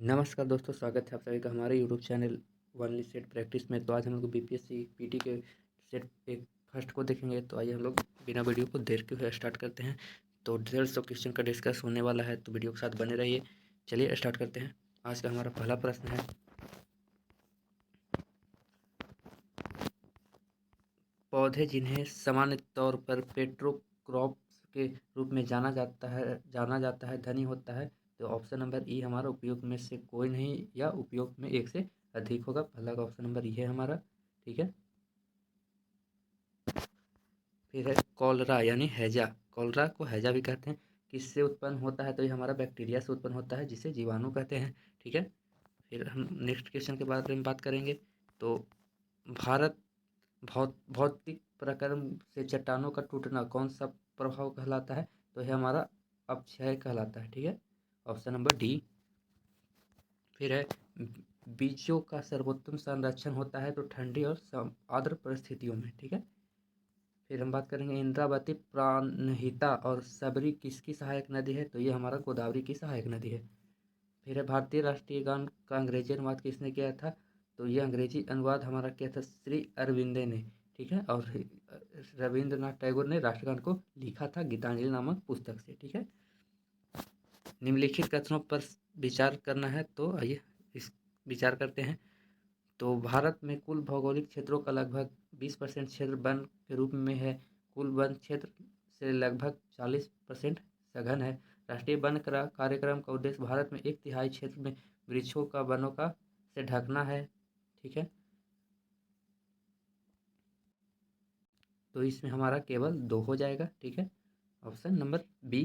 नमस्कार दोस्तों, स्वागत है आप सभी का हमारे YouTube channel only set practice में। तो आज हम लोग बीपीएससी पीटी के सेट एक फर्स्ट को देखेंगे। तो आइए हम लोग बिना वीडियो को देर के हुए स्टार्ट करते हैं। तो ढेर सौ क्वेश्चन का डिस्कस होने वाला है, तो वीडियो के साथ बने रहिए। चलिए स्टार्ट करते हैं। आज का हमारा पहला प्रश्न है, पौधे जिन्हें सामान्य तौर पर पेट्रोक्रॉप्स के रूप में जाना जाता है धनी होता है। तो ऑप्शन नंबर ई हमारा उपयोग में से कोई नहीं या उपयोग में एक से अधिक होगा। पहला का ऑप्शन नंबर ई है हमारा, ठीक है। फिर है कॉलरा यानी हैजा। कॉलरा को हैजा भी कहते हैं। किससे उत्पन्न होता है? तो ये हमारा बैक्टीरिया से उत्पन्न होता है, जिसे जीवाणु कहते हैं, ठीक है। फिर हम नेक्स्ट क्वेश्चन के बारे में बात करेंगे। तो भारत भौतिक प्रक्रम से चट्टानों का टूटना कौन सा प्रभाव कहलाता है? तो यह हमारा अपक्षय कहलाता है, ठीक है। Option number D. फिर है बीजों का सर्वोत्तम संरक्षण होता है तो ठंडी और आर्द्र परिस्थितियों में, ठीक है। फिर हम बात करेंगे इंद्रावती, प्राणहिता और सबरी किसकी सहायक नदी है? तो ये हमारा गोदावरी की सहायक नदी है। फिर है भारतीय राष्ट्रीय गान का अंग्रेजी अनुवाद किसने किया था? तो ये अंग्रेजी अनुवाद हमारा किया था श्री अरविंदे ने, ठीक है। और रविंद्रनाथ टैगोर ने राष्ट्रगान को लिखा था गीतांजलि नामक पुस्तक से, ठीक है। निम्नलिखित कथनों पर विचार करना है, तो आइए इस विचार करते हैं। तो भारत में कुल भौगोलिक क्षेत्रों का लगभग 20% क्षेत्र वन के रूप में है। कुल वन क्षेत्र से लगभग 40% सघन है। राष्ट्रीय वन कार्यक्रम का उद्देश्य भारत में 1/3 क्षेत्र में वृक्षों का वनों का से ढकना है, ठीक है। तो इसमें हमारा केवल 2 हो जाएगा, ठीक है। Option number B.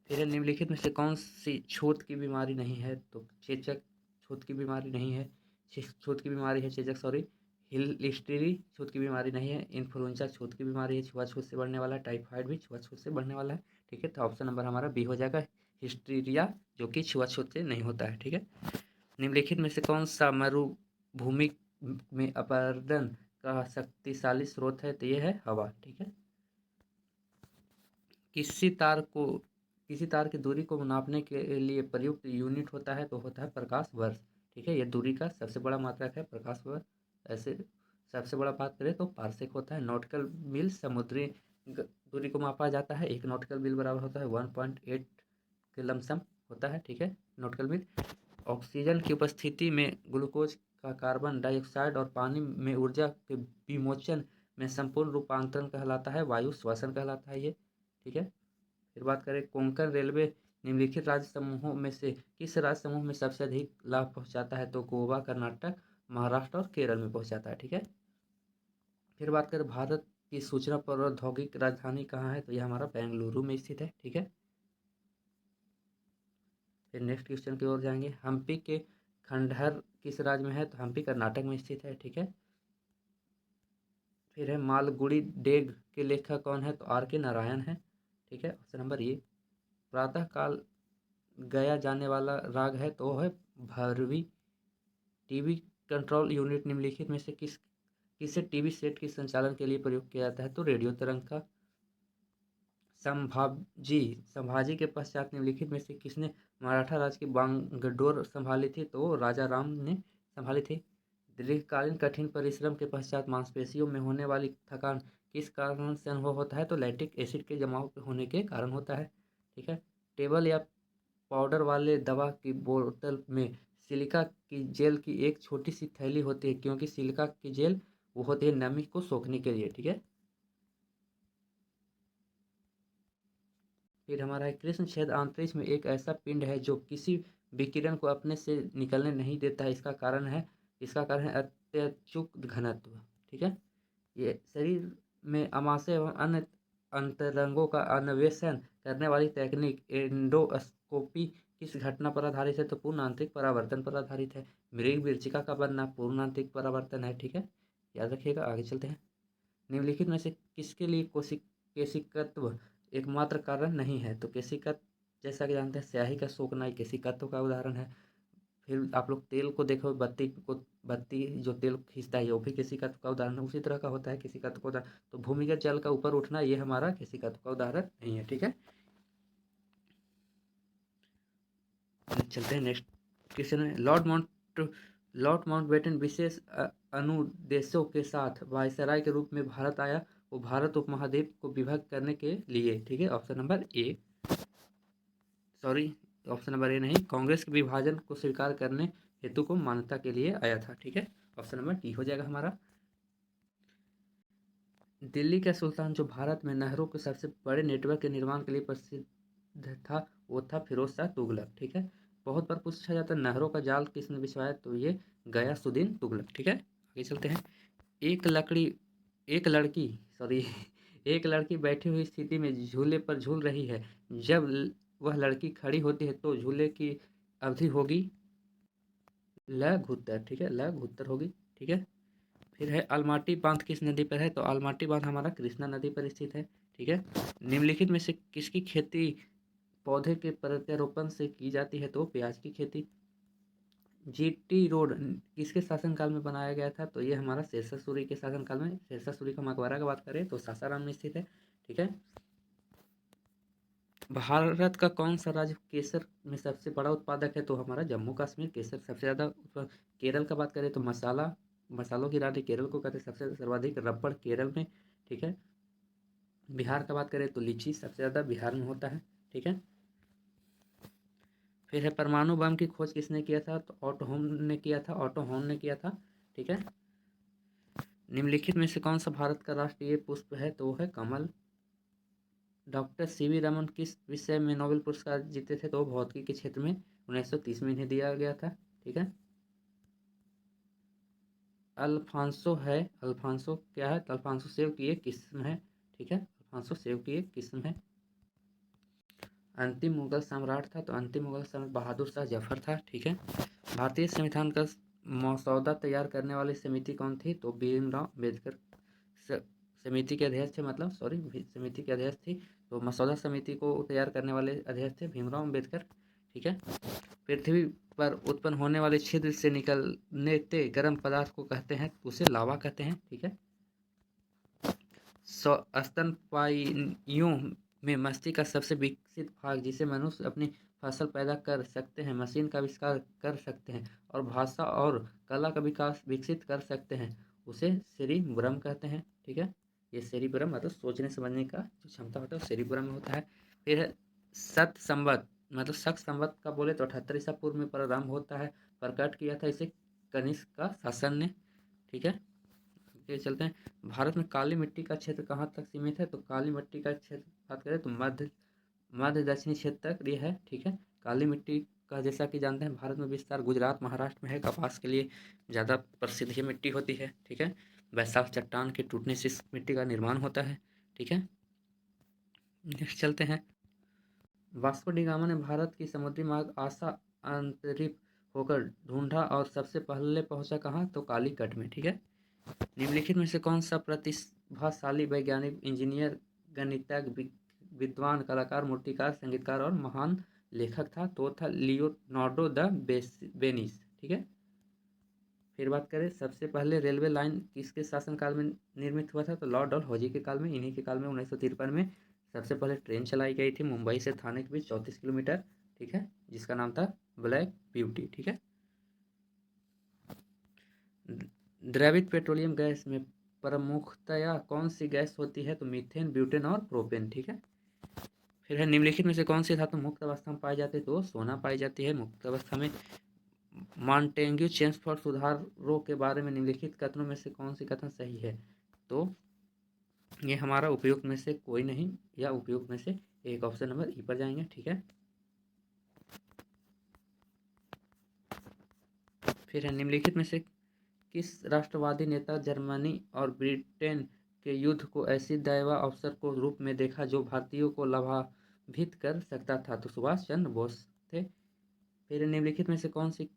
फिर निम्नलिखित में से कौन सी छूत की बीमारी नहीं है? तो चेचक छूत की बीमारी नहीं है। छूत की बीमारी है चेचक, सॉरी। हिस्टेरी छूत की बीमारी नहीं है। इन्फ्लुएंजा छूत की बीमारी है, छुआछूत से बढ़ने वाला है। टाइफाइड भी छुआछूत से बढ़ने वाला है, ठीक है। तो ऑप्शन नंबर हमारा बी हो जाएगा, हिस्टीरिया, जो कि छुआछूत से नहीं होता है, ठीक है। निम्नलिखित में से कौन सा मरुभूमि में अपरदन का शक्तिशाली स्रोत है? तो ये है हवा, ठीक है। किसी तार की दूरी को नापने के लिए प्रयुक्त यूनिट होता है, तो होता है प्रकाश वर्ष, ठीक है। यह दूरी का सबसे बड़ा मात्रक है, प्रकाश वर्ष। ऐसे सबसे बड़ा बात करें तो पारसेक होता है। नॉटिकल मील समुद्री दूरी को मापा जाता है। एक नॉटिकल मील बराबर होता है 1.8 के लमसम होता है, ठीक है, नॉटिकल मील। ऑक्सीजन की उपस्थिति में ग्लूकोज का कार्बन डाइऑक्साइड और पानी में ऊर्जा के विमोचन में संपूर्ण रूपांतरण कहलाता है वायु श्वसन कहलाता है ये, ठीक है। फिर बात करें कोंकण रेलवे निम्नलिखित राज्य समूहों में से किस राज्य समूह में सबसे अधिक लाभ पहुंचाता है? तो गोवा, कर्नाटक, महाराष्ट्र और केरल में पहुंचाता है, ठीक है। फिर बात करें भारत की सूचना प्रौद्योगिकी राजधानी कहाँ है? तो यह हमारा बेंगलुरु में स्थित है, ठीक है। फिर नेक्स्ट क्वेश्चन की ओर जाएंगे। हम्पी के खंडहर किस राज्य में है? तो हम्पी कर्नाटक में स्थित है, ठीक है। फिर है मालगुड़ी डेग के लेखक कौन है? तो आर के नारायण है, ठीक है। Option number A. प्रातः काल गाया जाने वाला राग है, तो है भैरवी। टीवी कंट्रोल यूनिट निम्नलिखित में से किसे टीवी सेट के संचालन के लिए प्रयोग किया जाता है? तो रेडियो तरंग का। संभाजी के पश्चात निम्नलिखित में से किसने मराठा राज्य की बांगडोर संभाली थी? तो राजा राम ने संभाली थी। दीर्घकालीन कठिन परिश्रम के पश्चात मांसपेशियों में होने वाली थकान किस कारण से अनुभव होता है? तो लैक्टिक एसिड के जमाव होने के कारण होता है, ठीक है। टेबल या पाउडर वाले दवा की बोतल में सिलिका की जेल की एक छोटी सी थैली होती है, क्योंकि सिलिका की जेल वो होती है नमी को सोखने के लिए, ठीक है। फिर हमारा है कृष्ण छेद अंतरिक्ष में एक ऐसा पिंड है जो किसी विकिरण को अपने से निकलने नहीं देता है। इसका कारण है अत्यचुक घनत्व, ठीक है। ये शरीर में आमाशय एवं अन्य अंतरंगों का अन्वेषण करने वाली तकनीक एंडोस्कोपी किस घटना पर आधारित है? तो पूर्ण आंतरिक परावर्तन पर आधारित है। मृग मृचिका का बनना पूर्ण आंतरिक परावर्तन है, ठीक है। याद रखिएगा, आगे चलते हैं। निम्नलिखित में से किसके लिए केशिकत्व एकमात्र कारण नहीं है? तो केशिकत, जैसा कि जानते हैं, स्याही का सोखना एक केशिकत्व का उदाहरण है। फिर आप लोग तेल को देखो, बत्ती जो तेल खींचता है वो भी केशिकत्व का उदाहरण है, उसी तरह का होता है केशिकत्व का उदाहरण। तो भूमिगत जल का ऊपर उठना ये हमारा केशिकत्व का उदाहरण नहीं है, ठीक है। चलते हैं नेक्स्ट क्वेश्चन में लॉर्ड माउंटबेटन विशेष अनुदेशों के साथ वायसराय के रूप में भारत आया। वो भारत उपमहाद्वीप को विभक्त करने के लिए, ठीक है। Option number A, option number A नहीं, कांग्रेस के विभाजन को स्वीकार करने हेतु को मान्यता के लिए आया था, ठीक है। ऑप्शन नंबर डी हो जाएगा हमारा। दिल्ली का सुल्तान जो भारत में नहरों के सबसे बड़े नेटवर्क के निर्माण के लिए प्रसिद्ध था, वो था फिरोज शाह तुगलक, ठीक है। बहुत बार पूछा जाता है नहरों का जाल किसने बिछवाया, तो ये गयासुद्दीन तुगलक, ठीक है। आगे चलते हैं। एक एक लड़की सॉरी एक लड़की बैठी हुई स्थिति में झूले पर झूल रही है। जब वह लड़की खड़ी होती है तो झूले की अवधि होगी लघुत्तर, ठीक है, लघुत्तर होगी, ठीक है। फिर है अलमाटी बांध किस नदी पर है, तो अलमाटी बांध हमारा कृष्णा नदी पर स्थित है, ठीक है। निम्नलिखित में से किसकी खेती पौधे के प्रत्यारोपण से की जाती है, तो प्याज की खेती। जीटी रोड किसके शासनकाल में बनाया गया था, तो ये हमारा शेरशाह सूरी के शासनकाल में। शेरशाह सूरी का मकबरा का बात करें तो सासाराम में स्थित है, ठीक है। भारत का कौन सा राज्य केसर में सबसे बड़ा उत्पादक है, तो हमारा जम्मू कश्मीर केसर सबसे ज़्यादा केरल का बात करें तो मसालों की रानी केरल को कहते हैं, सबसे सर्वाधिक रबड़ केरल में, ठीक है। बिहार का बात करें तो लीची सबसे ज़्यादा बिहार में होता है, ठीक है। फिर है परमाणु बम की खोज किसने किया था, तो ऑटो हॉर्न ने किया था, ठीक है। निम्नलिखित में से कौन सा भारत का राष्ट्रीय पुष्प है, तो वो है कमल। डॉक्टर सीवी रमन किस विषय में नोबेल पुरस्कार जीते थे, तो भौतिकी के क्षेत्र में 1930 में इन्हें दिया गया था, ठीक है। अल्फांसो क्या है, तो अल्फांसो सेव की एक किस्म है, ठीक है। अल्फांसो सेव की एक किस्म है। अंतिम मुगल सम्राट था, तो अंतिम मुगल सम्राट बहादुर शाह जफर था, ठीक है। भारतीय संविधान का मसौदा तैयार करने वाली समिति कौन थी, तो भीमराव अम्बेडकर समिति के अध्यक्ष थे, समिति के अध्यक्ष थी। तो मसौदा समिति को तैयार करने वाले अध्यक्ष थे भीमराव अम्बेडकर, ठीक है। पृथ्वी पर उत्पन्न होने वाले छिद्र से निकलने ते गर्म पदार्थ को कहते हैं, उसे लावा कहते हैं, ठीक है। स्तनपायियों में मस्तिष्क का सबसे विकसित भाग, जिसे मनुष्य अपनी फसल पैदा कर सकते हैं, मशीन का आविष्कार कर सकते हैं और भाषा और कला का विकास विकसित कर सकते हैं, उसे सेरिब्रम कहते हैं, ठीक है। ये सेरिब्रम मतलब सोचने समझने का जो क्षमता होता है वो सेरिब्रम में होता है। फिर है सत संवत, मतलब शक संवत का बोले तो 78 ईसा पूर्व में प्रारंभ होता है। प्रकट किया था इसे कनिष्क का शासन ने, ठीक है। आगे चलते हैं। भारत में काली मिट्टी का क्षेत्र कहाँ तक सीमित है, तो काली मिट्टी का क्षेत्र बात करें तो मध्य दक्षिणी क्षेत्र तक ये है, ठीक है। काली मिट्टी का जैसा कि जानते हैं भारत में विस्तार गुजरात महाराष्ट्र में है। कपास के लिए ज़्यादा प्रसिद्ध ये मिट्टी होती है, ठीक है। वैशाख चट्टान के टूटने से इस मिट्टी का निर्माण होता है, ठीक है। नेक्स्ट चलते हैं। वास्को डी गामा ने भारत की समुद्री मार्ग आशा अंतरिप होकर ढूंढा और सबसे पहले पहुंचा कहाँ, तो कालीकट में, ठीक है। निम्नलिखित में से कौन सा प्रतिभाशाली वैज्ञानिक, इंजीनियर, गणितज्ञ, विद्वान, कलाकार, मूर्तिकार, संगीतकार और महान लेखक था, तो था लियोनार्डो द वेनिस, ठीक है। फिर बात करें सबसे पहले रेलवे लाइन किसके शासनकाल में निर्मित हुआ था, तो लॉर्ड डलहौजी के काल में। इन्हीं के काल में 1953 में सबसे पहले ट्रेन चलाई गई थी मुंबई से थाने के बीच 34 किलोमीटर, ठीक है, जिसका नाम था ब्लैक ब्यूटी, ठीक है। द्रवित पेट्रोलियम गैस में प्रमुखतया कौन सी गैस होती है, तो मीथेन, ब्यूटेन और प्रोपेन, ठीक है। फिर है निम्नलिखित में से कौन सी धातु मुक्त अवस्था में पाई जाती है, तो सोना पाई जाती है मुक्त अवस्था में। मॉन्टेग्यू चेम्सफोर्ड सुधारों के बारे में निम्नलिखित कथनों में से कौन सी कथन सही है, तो ये हमारा उपयुक्त में से कोई नहीं या उपयुक्त में से एक, ऑप्शन नंबर ई पर जाएंगे, ठीक है। फिर है निम्नलिखित में से किस राष्ट्रवादी नेता जर्मनी और ब्रिटेन के युद्ध को ऐसी दैवा अवसर को रूप में देखा जो भारतीयों को लाभान्वित कर सकता था, तो सुभाष चंद्र बोस थे। फिर निम्नलिखित में से कौन सी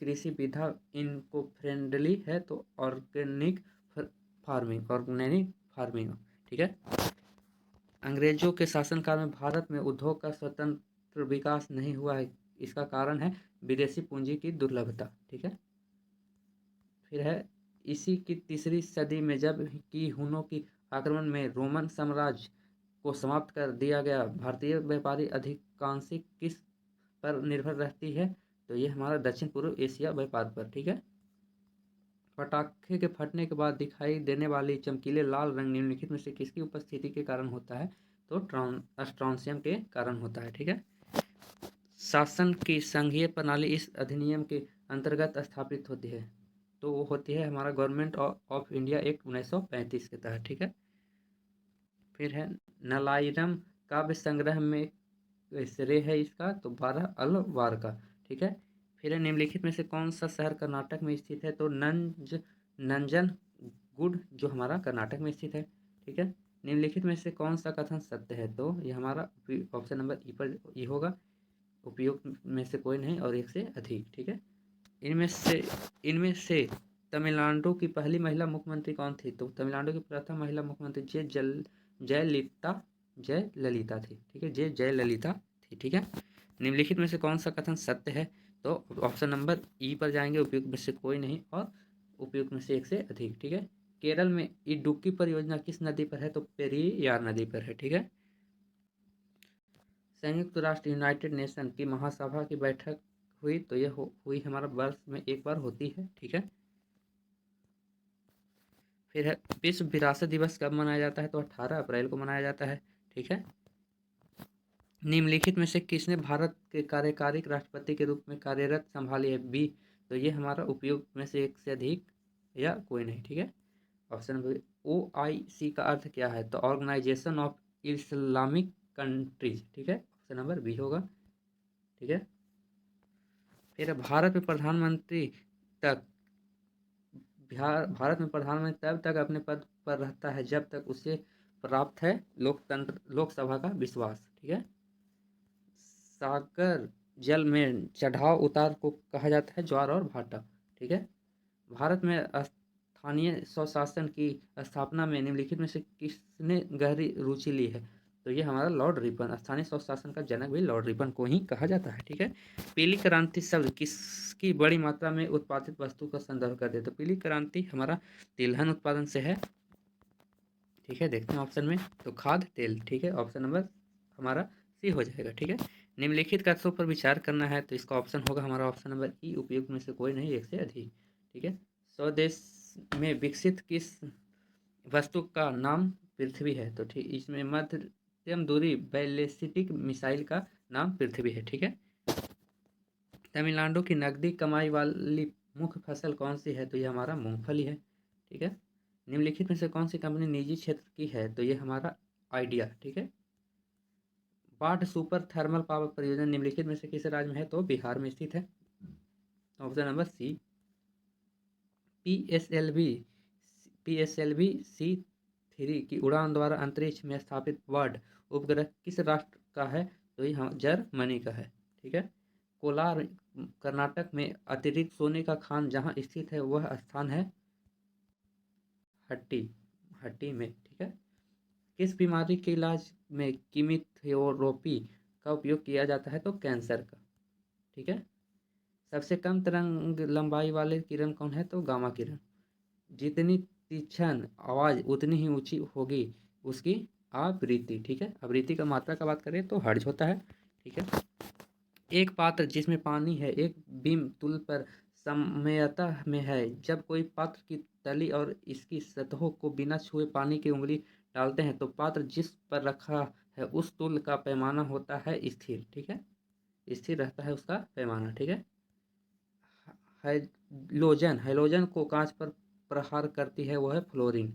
कृषि विधा इनको फ्रेंडली है, तो ऑर्गेनिक फार्मिंग, ठीक है। अंग्रेजों के शासनकाल में भारत में उद्योग का स्वतंत्र विकास नहीं हुआ है, इसका कारण है विदेशी पूंजी की दुर्लभता, ठीक है। फिर है इसी की तीसरी सदी में जब कि हुनों की आक्रमण में रोमन साम्राज्य को समाप्त कर दिया गया, भारतीय व्यापारी अधिकांशिक किस पर निर्भर रहती है, तो ये हमारा दक्षिण पूर्व एशिया व्यापार पर, ठीक है। पटाखे के फटने के बाद दिखाई देने वाली चमकीले लाल रंग निम्नलिखित में से किसकी उपस्थिति के कारण होता है? तो स्ट्रॉन्शियम के कारण होता है, ठीक है। शासन की संघीय प्रणाली इस अधिनियम के अंतर्गत स्थापित होती है, तो वो होती है हमारा गवर्नमेंट ऑफ इंडिया एक्ट 1935 के तहत, ठीक है। फिर है नलाइरम काव्य संग्रह में श्रेय है इसका, तो 12 अलवार का, ठीक है। फिर है निम्नलिखित में से कौन सा शहर कर्नाटक में स्थित है? तो नंजनगुड जो हमारा कर्नाटक में स्थित है, ठीक है। निम्नलिखित में से कौन सा कथन सत्य है? तो ये हमारा ऑप्शन नंबर ई पर ये होगा, उपयुक्त में से कोई नहीं और एक से अधिक, ठीक है। इनमें से तमिलनाडु की पहली महिला मुख्यमंत्री कौन थी? तो तमिलनाडु की प्रथम महिला मुख्यमंत्री जयललिता थी, ठीक है। जयललिता थी, ठीक है। निम्नलिखित में से कौन सा कथन सत्य है? तो ऑप्शन नंबर ई पर जाएंगे, उपयुक्त में से कोई नहीं और उपयुक्त में से एक से अधिक, ठीक है। केरल में इडुक्की परियोजना किस नदी पर है? तो पेरियार नदी पर है, ठीक है। संयुक्त राष्ट्र यूनाइटेड नेशन की महासभा की बैठक हुई, तो ये हुई हमारा वर्ष में एक बार होती है, ठीक है। फिर है विश्व विरासत दिवस कब मनाया जाता है? तो 18 अप्रैल को मनाया जाता है, ठीक है। निम्नलिखित में से किसने भारत के कार्यकारी राष्ट्रपति के रूप में कार्यरत संभाली है? बी, तो ये हमारा उपयुक्त में से एक से अधिक या कोई नहीं, ठीक है। ऑप्शन नंबर OIC का अर्थ क्या है? तो ऑर्गेनाइजेशन ऑफ इस्लामिक कंट्रीज, ठीक है। ऑप्शन नंबर बी होगा, ठीक है। फिर भारत में प्रधानमंत्री तब तक अपने पद पर रहता है जब तक उसे प्राप्त है लोकसभा का विश्वास, ठीक है। सागर जल में चढ़ाव उतार को कहा जाता है ज्वार और भाटा, ठीक है। भारत में स्थानीय स्वशासन की स्थापना में निम्नलिखित में से किसने गहरी रुचि ली है? तो ये हमारा लॉर्ड रिपन, स्थानीय स्वशासन का जनक भी लॉर्ड रिपन को ही कहा जाता है, ठीक है। पीली क्रांति शब्द किसकी बड़ी मात्रा में उत्पादित वस्तु का संदर्भ करते हैं? तो पीली क्रांति हमारा तिलहन उत्पादन से है, ठीक है। देखते हैं ऑप्शन में, तो खाद्य तेल, ठीक है। ऑप्शन नंबर हमारा सी हो जाएगा, ठीक है। निम्नलिखित कथनों पर विचार करना है, तो इसका ऑप्शन होगा हमारा ऑप्शन नंबर ई, उपयुक्त में से कोई नहीं एक से अधिक, ठीक है। स्वदेश में विकसित किस वस्तु का नाम पृथ्वी है? तो ठीक इसमें मध्यम दूरी बैलिस्टिक मिसाइल का नाम पृथ्वी है, ठीक है। तमिलनाडु की नकदी कमाई वाली मुख्य फसल कौन सी है? तो ये हमारा मूंगफली है, ठीक है। निम्नलिखित में से कौन सी कंपनी निजी क्षेत्र की है? तो ये हमारा आइडिया, ठीक है। बाढ़ सुपर थर्मल पावर परियोजना निम्नलिखित में से किस राज्य में है? तो बिहार में स्थित है, option number C. PSLV C3 की उड़ान द्वारा अंतरिक्ष में स्थापित वर्ड उपग्रह किस राष्ट्र का है? तो ये जर्मनी का है, ठीक है। कोलार कर्नाटक में अतिरिक्त सोने का खान जहाँ स्थित है वह स्थान है हट्टी में, ठीक है। किस बीमारी के इलाज में कीमोथेरेपी का उपयोग किया जाता है? तो कैंसर का, ठीक है। सबसे कम तरंग लंबाई वाले किरण कौन है? तो गामा किरण। जितनी तीक्ष्ण आवाज उतनी ही ऊंची होगी उसकी आवृत्ति, ठीक है। आवृत्ति का मात्रा का बात करें तो हर्ट्ज होता है, ठीक है। एक पात्र जिसमें पानी है एक बीम तुल पर साम्यता में है। जब कोई पात्र की तली और इसकी सतहों को बिना छुए पानी की उंगली डालते हैं तो पात्र जिस पर रखा है उस तुल का पैमाना होता है स्थिर, ठीक है। स्थिर रहता है उसका पैमाना, ठीक है। हैलोजन को कांच पर प्रहार करती है वह है फ्लोरीन,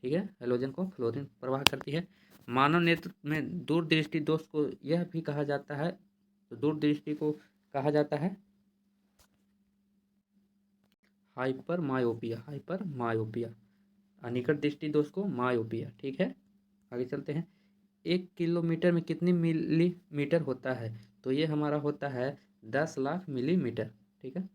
ठीक है। हैलोजन को फ्लोरीन प्रवाह करती है। मानव नेत्र में दूरदृष्टि दोष को यह भी कहा जाता है, तो दूरदृष्टि को कहा जाता है हाइपर मायोपिया। निकट दृष्टि दोष को मायोपिया, ठीक है। आगे चलते हैं। 1 किलोमीटर में कितनी मिलीमीटर होता है? तो ये हमारा होता है 10 लाख मिलीमीटर, ठीक है।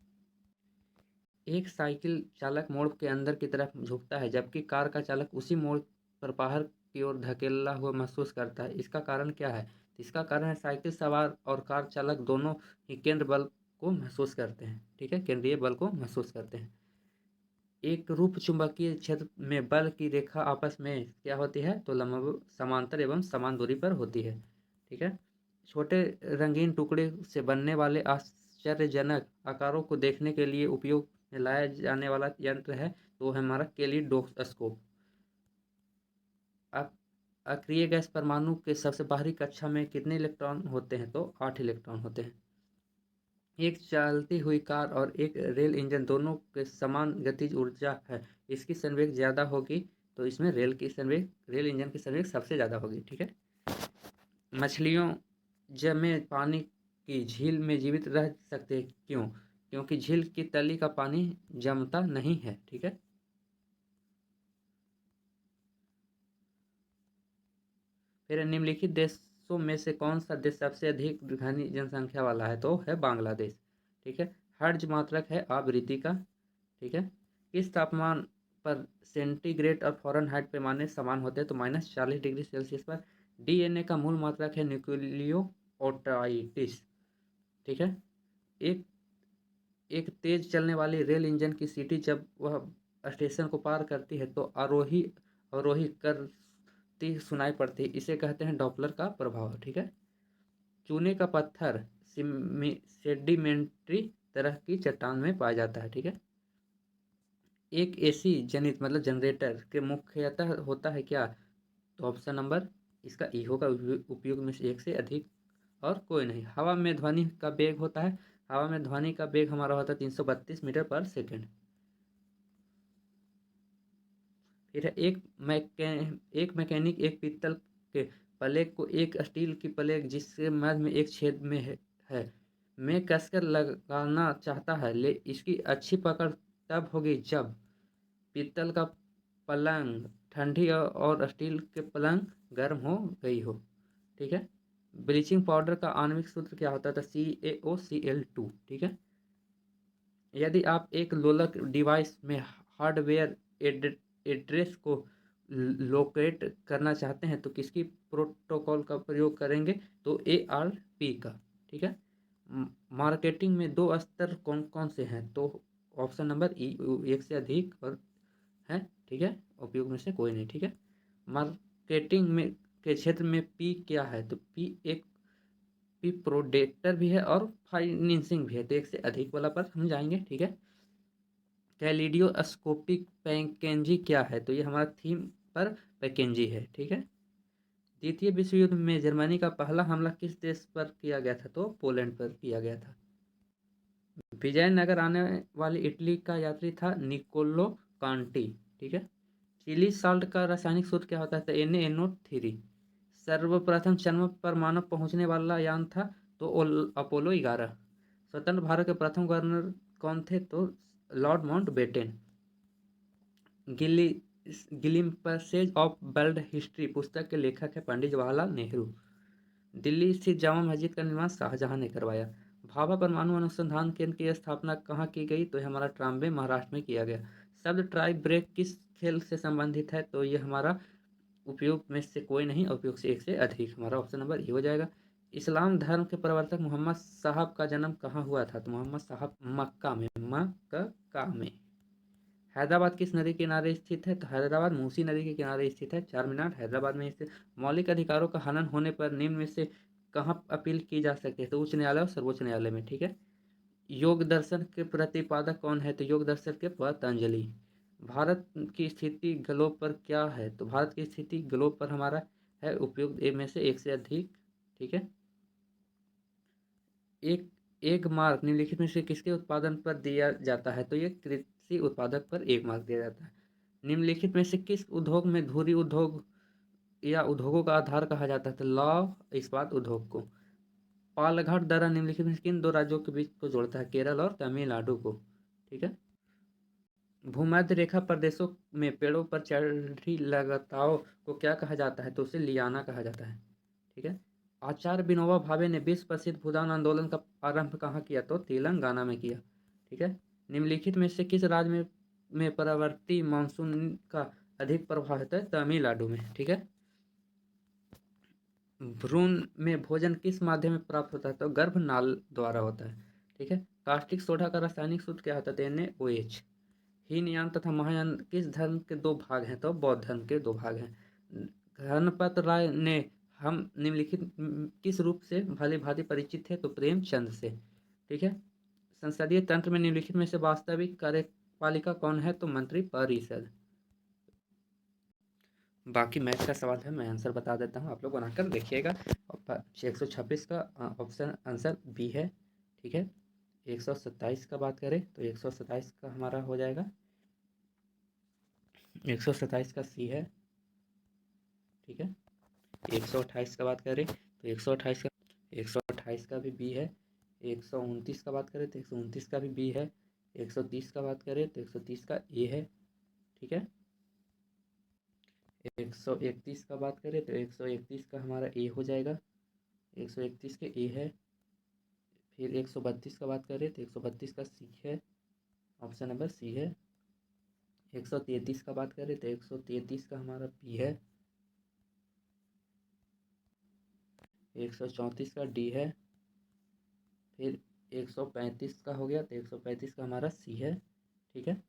एक साइकिल चालक मोड़ के अंदर की तरफ झुकता है जबकि कार का चालक उसी मोड़ पर बाहर की ओर धकेला हुआ महसूस करता है, इसका कारण क्या है? इसका कारण है साइकिल सवार और कार चालक दोनों ही केंद्र बल को महसूस करते हैं, ठीक है। केंद्रीय बल को महसूस करते हैं। एक रूप चुंबकीय क्षेत्र में बल की रेखा आपस में क्या होती है? तो लंब समांतर एवं समान दूरी पर होती है, ठीक है। छोटे रंगीन टुकड़े से बनने वाले आश्चर्यजनक आकारों को देखने के लिए उपयोग में लाया जाने वाला यंत्र है तो वो है हमारा कैलिडोस्कोप। अक्रिय गैस परमाणु के सबसे बाहरी कक्षा में कितने इलेक्ट्रॉन होते हैं? तो 8 इलेक्ट्रॉन होते हैं। एक चलती हुई कार और एक रेल इंजन दोनों के समान गतिज ऊर्जा है, इसकी संवेग ज़्यादा होगी तो इसमें रेल इंजन की संवेग सबसे ज़्यादा होगी। ठीक है। मछलियों जमे पानी की झील में जीवित रह सकते क्यों? क्योंकि झील की तली का पानी जमता नहीं है। ठीक है। फिर निम्नलिखित देशों में से कौन सा देश सबसे अधिक घनी जनसंख्या वाला है? तो है बांग्लादेश। ठीक है। हर्ज मात्रक है आवृत्ति का। ठीक है। किस तापमान पर सेंटीग्रेड और फ़ारेनहाइट पैमाने समान होते हैं? तो -40 डिग्री सेल्सियस पर। डीएनए का मूल मात्रक है न्यूक्लियोटाइड्स। ठीक है। एक एक तेज चलने वाली रेल इंजन की सीटी जब वह स्टेशन को पार करती है तो आरोही अवरोही करती सुनाई पड़ती है, इसे कहते हैं डॉपलर का प्रभाव। ठीक है। चूने का पत्थर सेडिमेंट्री तरह की चट्टान में पाया जाता है। ठीक है। एक एसी जनित मतलब जनरेटर के मुख्यतः होता है क्या? तो ऑप्शन नंबर इसका ई होगा, उपयोग में से एक से अधिक और कोई नहीं। हवा में ध्वनि का वेग होता है, हवा में ध्वनि का वेग हमारा होता है 332 मीटर पर सेकेंड। फिर है एक मैकेनिक एक पीतल के प्लेग को एक स्टील की प्लेग जिसके मध्य में एक छेद है में कसकर लगाना चाहता है, ले इसकी अच्छी पकड़ तब होगी जब पीतल का पलंग ठंडी और स्टील के पलंग गर्म हो गई हो। ठीक है। ब्लीचिंग पाउडर का आणविक सूत्र क्या होता था? CaOCl2। ठीक है। यदि आप एक लोलक डिवाइस में हार्डवेयर एड्रेस को लोकेट करना चाहते हैं तो किसकी प्रोटोकॉल का प्रयोग करेंगे? तो ARP का। ठीक है। मार्केटिंग में दो स्तर कौन कौन से हैं? तो ऑप्शन नंबर ई, एक से अधिक और है। ठीक है। उपयोग में से कोई नहीं। ठीक है। मार्केटिंग में के क्षेत्र में पी क्या है? तो पी प्रोडेक्टर भी है और फाइनेंसिंग भी है, तो एक से अधिक वाला पर हम जाएंगे। ठीक है। कैलिडियोस्कोपिक पैकेंजी क्या है? तो ये हमारा थीम पर पैकेंजी है। ठीक है। द्वितीय विश्व युद्ध में जर्मनी का पहला हमला किस देश पर किया गया था? तो पोलैंड पर किया गया था। विजयनगर आने वाली इटली का यात्री था निकोलो कांटी। ठीक है। चिली साल्ट का रासायनिक सूत्र क्या होता है? NaNO3। सर्वप्रथम चंद्रमा पर मानव पहुंचने वाला यान था तो अपोलो 11। स्वतंत्र भारत के प्रथम गवर्नर कौन थे? तो लॉर्ड माउंटबेटन। गिली ग्लिम्पसेज ऑफ वर्ल्ड हिस्ट्री पुस्तक के लेखक है पंडित जवाहरलाल नेहरू। दिल्ली स्थित जामा मस्जिद का निर्माण शाहजहां ने करवाया। भाभा परमाणु अनुसंधान केंद्र की स्थापना कहाँ की गई? तो हमारा ट्राम्बे महाराष्ट्र में किया गया। शब्द ट्राई ब्रेक किस खेल से संबंधित है? तो ये हमारा उपयोग में से कोई नहीं, उपयोग से एक से अधिक, हमारा ऑप्शन नंबर ये हो जाएगा। इस्लाम धर्म के प्रवर्तक मोहम्मद साहब का जन्म कहाँ हुआ था? तो मोहम्मद साहब मक्का में। हैदराबाद किस नदी के किनारे स्थित है? तो हैदराबाद मूसी नदी के किनारे स्थित है। चार मीनार हैदराबाद में स्थित। मौलिक अधिकारों का हनन होने पर निम्न में से कहाँ अपील की जा सकती है? तो उच्च न्यायालय और सर्वोच्च न्यायालय में। ठीक है। योग दर्शन के प्रतिपादक कौन है? तो योग दर्शन के पतंजलि। भारत की स्थिति ग्लोब पर क्या है? तो भारत की स्थिति ग्लोब पर हमारा है उपयुक्त ए में से एक से अधिक। ठीक है। एक मार्क निम्नलिखित में से किसके उत्पादन पर दिया जाता है? तो ये कृषि उत्पादक पर एक मार्क दिया जाता है। निम्नलिखित में से किस उद्योग में धुरी उद्योग या उद्योगों का आधार कहा जाता है? तो लौह इस्पात उद्योग को। पालघाट दर्रा निम्नलिखित में किन दो राज्यों के बीच को जोड़ता है? केरल और तमिलनाडु को। ठीक है। भूमध्य रेखा प्रदेशों में पेड़ों पर चढ़ी लताओं को क्या कहा जाता है? तो उसे लियाना कहा जाता है। ठीक है। आचार्य विनोबा भावे ने विश्व प्रसिद्ध भूदान आंदोलन का आरंभ कहाँ किया? तो तेलंगाना में किया। ठीक है। निम्नलिखित में से किस राज्य में परवर्ती मानसून का अधिक प्रभाव होता है? तमिलनाडु में। ठीक है। भ्रूण में भोजन किस माध्यम में प्राप्त होता है? तो गर्भनाल द्वारा होता है। ठीक है। कास्टिक सोडा का रासायनिक सूत्र क्या होता है? NaOH। हीनयान तथा महायान किस धर्म के दो भाग हैं? तो बौद्ध धर्म के दो भाग हैं। गणपत राय ने हम निम्नलिखित किस रूप से भली भांति परिचित है? तो प्रेमचंद से। ठीक है। संसदीय तंत्र में निम्नलिखित में से वास्तविक कार्यपालिका कौन है? तो मंत्री परिषद। बाकी मैथ का सवाल है, मैं आंसर बता देता हूँ, आप लोग बनाकर देखिएगा। 126 का ऑप्शन आंसर बी है, ठीक है। 127 का बात करें तो 127 का हमारा हो जाएगा, 127 का सी है, ठीक है। 128 का बात करें तो 128 का भी बी है। 129 का बात करें तो 129 का भी बी है। 130 का बात करें तो 130 का ए है, ठीक है। 131 का बात करें तो 131 का हमारा ए हो जाएगा, 131 के ए है। फिर 132 का बात करें तो 132 का सी है, ऑप्शन नंबर सी है। 133 का बात करें तो 133 का हमारा बी है। 134 का डी है। फिर 135 का हो गया तो 135 का हमारा सी है, ठीक है।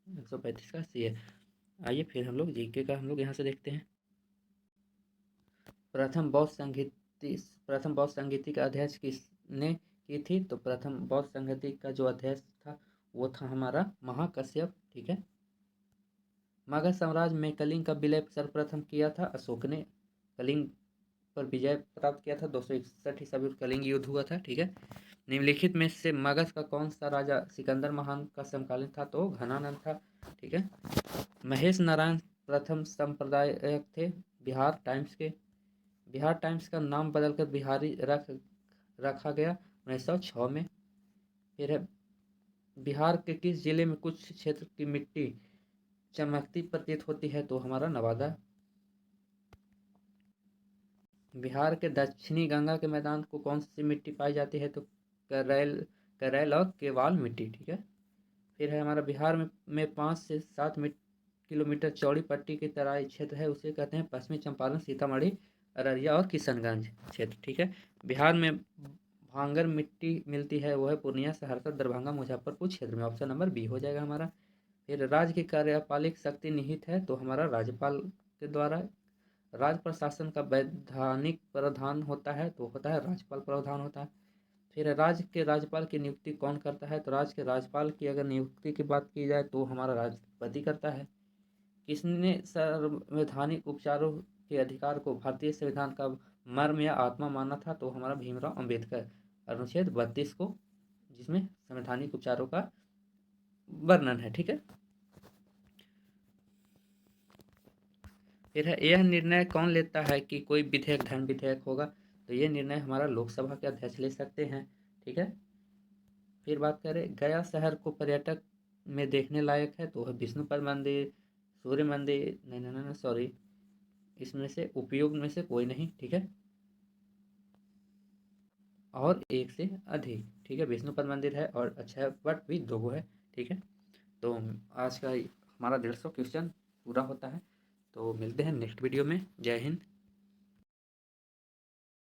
135 का सी है। आइए फिर हम लोग जीके का हम लोग यहाँ से देखते हैं। प्रथम बौद्ध संगीति का अध्यक्ष किसने की थी? तो प्रथम बौद्ध संगीति का जो अध्यक्ष था वो था हमारा महाकश्यप, ठीक है। मगध साम्राज्य में कलिंग का विलय सर्वप्रथम किया था अशोक ने। कलिंग पर विजय प्राप्त किया था, 261 ईसा पूर्व कलिंग युद्ध हुआ था, ठीक है। निम्नलिखित में से मगध का कौन सा राजा सिकंदर महान का समकालीन था? तो घनानंद था, ठीक है। महेश नारायण प्रथम संपादक थे बिहार टाइम्स के। बिहार टाइम्स का नाम बदलकर बिहारी रखा गया 1906 में। फिर है बिहार के किस जिले में कुछ क्षेत्र की मिट्टी चमकती प्रतीत होती है? तो हमारा नवादा। बिहार के दक्षिणी गंगा के मैदान को कौन सी मिट्टी पाई जाती है? तो करैल और केवाल मिट्टी, ठीक है। फिर है हमारा बिहार में 5 से 7 किलोमीटर चौड़ी पट्टी की तराई क्षेत्र है, उसे कहते हैं पश्चिमी चंपारण, सीतामढ़ी, अररिया और किशनगंज क्षेत्र, ठीक है। बिहार में भांगर मिट्टी मिलती है, वो है पूर्णिया, सहरसा, दरभंगा, मुजफ्फरपुर क्षेत्र में, ऑप्शन नंबर बी हो जाएगा हमारा। फिर राज्य की कार्यपालिक शक्ति निहित है, तो हमारा राज्यपाल के द्वारा। राज्य प्रशासन का वैधानिक प्रधान होता है, तो होता है राज्यपाल प्रधान होता है। फिर राज्य के राज्यपाल की नियुक्ति कौन करता है? तो राज्य के राज्यपाल की अगर नियुक्ति की बात की जाए तो हमारा राष्ट्रपति करता है। किसने संवैधानिक उपचारों के अधिकार को भारतीय संविधान का मर्म या आत्मा माना था? तो हमारा भीमराव अंबेडकर, अनुच्छेद 32 को, जिसमें संवैधानिक उपचारों का वर्णन है, ठीक है। फिर है यह निर्णय कौन लेता है कि कोई विधेयक धर्म विधेयक होगा? तो ये निर्णय हमारा लोकसभा के अध्यक्ष ले सकते हैं, ठीक है। फिर बात करें गया शहर को पर्यटक में देखने लायक है, तो है विष्णुपद मंदिर, सूर्य मंदिर, नहीं सॉरी, इसमें से उपयोग में से कोई नहीं, ठीक है। और एक से अधिक, ठीक है। विष्णुपद मंदिर है और अक्षय वट भी 2 है, ठीक है। तो आज का हमारा 150 क्वेश्चन पूरा होता है। तो मिलते हैं नेक्स्ट वीडियो में। जय हिंद।